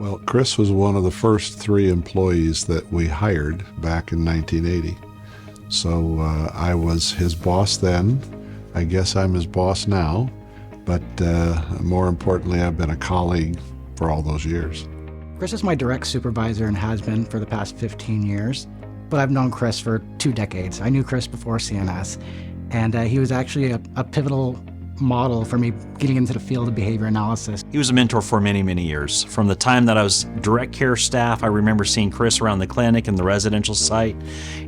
Well, Chris was one of the first 3 employees that we hired back in 1980. So I was his boss then. I guess I'm his boss now. But more importantly, I've been a colleague for all those years. Chris is my direct supervisor and has been for the past 15 years. But I've known Chris for 2 decades. I knew Chris before CNS. And he was actually a pivotal model for me getting into the field of behavior analysis. He was a mentor for many, many years. From the time that I was direct care staff, I remember seeing Chris around the clinic and the residential site.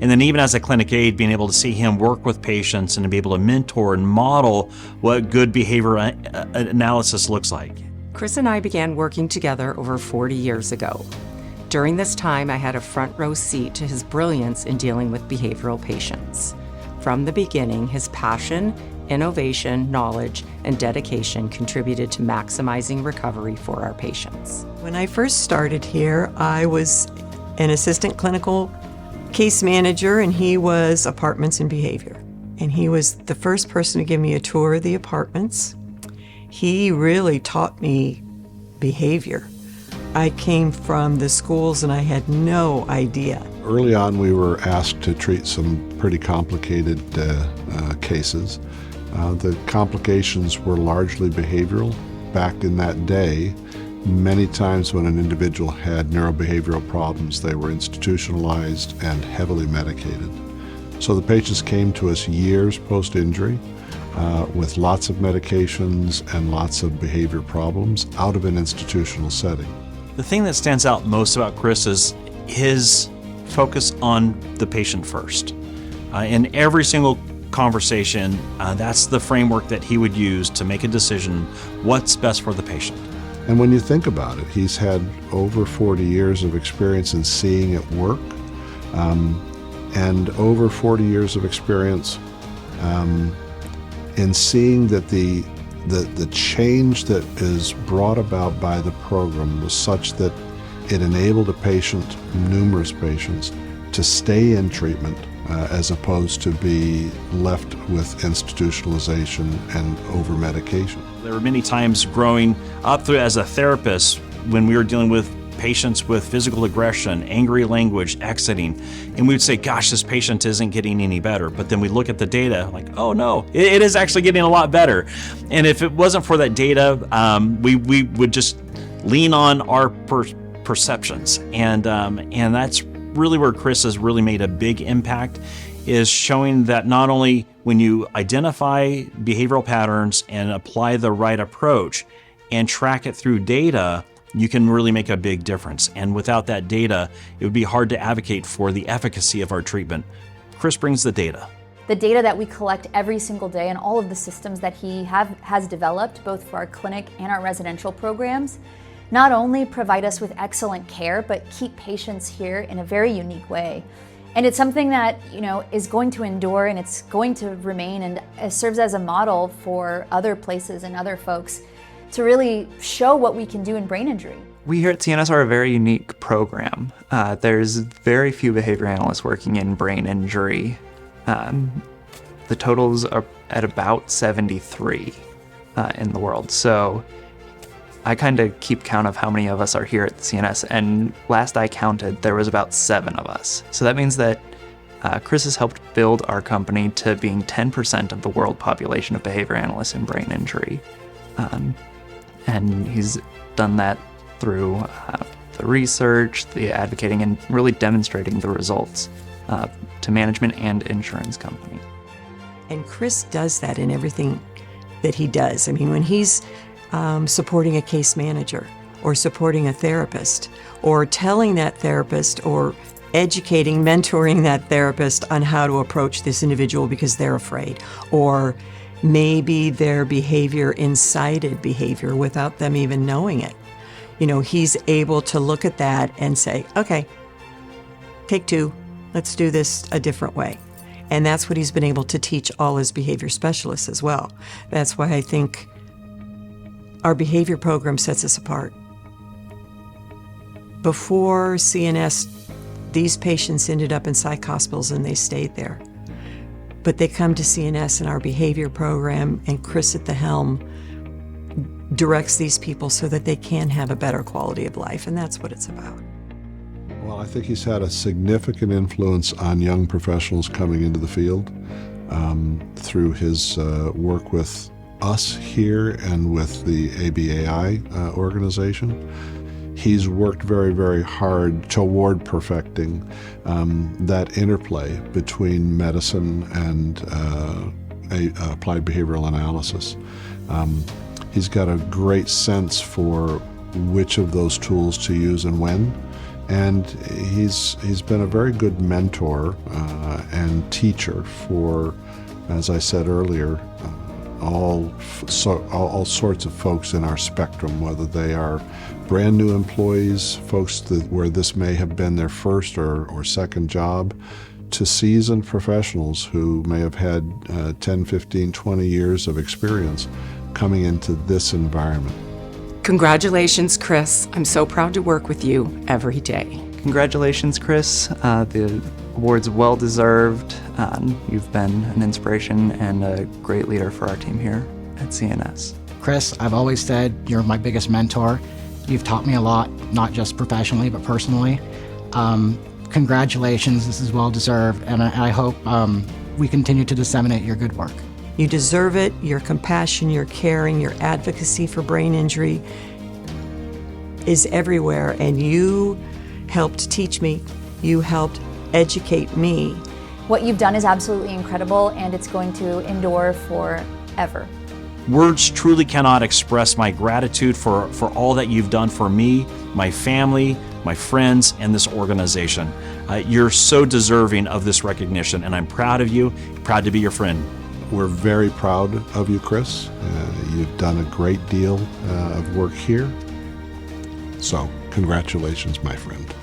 And then even as a clinic aide, being able to see him work with patients and to be able to mentor and model what good behavior analysis looks like. Chris and I began working together over 40 years ago. During this time, I had a front row seat to his brilliance in dealing with behavioral patients. From the beginning, his passion, innovation, knowledge, and dedication contributed to maximizing recovery for our patients. When I first started here, I was an assistant clinical case manager, and he was apartments and behavior. And he was the first person to give me a tour of the apartments. He really taught me behavior. I came from the schools and I had no idea. Early on, we were asked to treat some pretty complicated cases. The complications were largely behavioral. Back in that day, many times when an individual had neurobehavioral problems, they were institutionalized and heavily medicated. So the patients came to us years post-injury with lots of medications and lots of behavior problems out of an institutional setting. The thing that stands out most about Chris is his focus on the patient first. In every single conversation, that's the framework that he would use to make a decision what's best for the patient. And when you think about it, he's had over 40 years of experience in seeing it work, and over 40 years of experience in seeing that the change that is brought about by the program was such that it enabled a patient, numerous patients, to stay in treatment as opposed to be left with institutionalization and over-medication. There were many times growing up through as a therapist when we were dealing with patients with physical aggression, angry language, exiting, and we would say, gosh, this patient isn't getting any better. But then we look at the data like, oh no, it is actually getting a lot better. And if it wasn't for that data, we would just lean on our perceptions. And that's really where Chris has really made a big impact, is showing that not only when you identify behavioral patterns and apply the right approach and track it through data, you can really make a big difference. And without that data, it would be hard to advocate for the efficacy of our treatment. Chris brings the data. The data that we collect every single day and all of the systems that he has developed, both for our clinic and our residential programs, not only provide us with excellent care, but keep patients here in a very unique way. And it's something that, is going to endure, and it's going to remain, and it serves as a model for other places and other folks to really show what we can do in brain injury. We here at CNS are a very unique program. There's very few behavior analysts working in brain injury. The totals are at about 73 in the world. So I kind of keep count of how many of us are here at CNS, and last I counted, there was about 7 of us. So that means that Chris has helped build our company to being 10% of the world population of behavior analysts in brain injury. And he's done that through the research, the advocating, and really demonstrating the results to management and insurance company. And Chris does that in everything that he does. I mean, when he's supporting a case manager or supporting a therapist or telling that therapist or educating, mentoring that therapist on how to approach this individual because they're afraid, or maybe their behavior incited behavior without them even knowing it. He's able to look at that and say, okay, take 2, let's do this a different way. And that's what he's been able to teach all his behavior specialists as well. That's why I think our behavior program sets us apart. Before CNS, these patients ended up in psych hospitals and they stayed there. But they come to CNS and our behavior program, and Chris at the helm directs these people so that they can have a better quality of life, and that's what it's about. Well, I think he's had a significant influence on young professionals coming into the field through his work with us here and with the ABAI organization. He's worked very, very hard toward perfecting that interplay between medicine and applied behavioral analysis. He's got a great sense for which of those tools to use and when, and he's been a very good mentor and teacher for, as I said earlier, all sorts of folks in our spectrum, whether they are brand new employees, folks where this may have been their first or second job, to seasoned professionals who may have had 10, 15, 20 years of experience coming into this environment. Congratulations, Chris. I'm so proud to work with you every day. Congratulations, Chris. The award's well deserved. You've been an inspiration and a great leader for our team here at CNS. Chris, I've always said you're my biggest mentor. You've taught me a lot, not just professionally, but personally. Congratulations, this is well deserved, and I hope we continue to disseminate your good work. You deserve it. Your compassion, your caring, your advocacy for brain injury is everywhere, and you helped teach me. You helped educate me. What you've done is absolutely incredible, and it's going to endure forever. Words truly cannot express my gratitude for all that you've done for me, my family, my friends, and this organization. You're so deserving of this recognition, and I'm proud of you, proud to be your friend. We're very proud of you, Chris. You've done a great deal of work here. So, congratulations, my friend.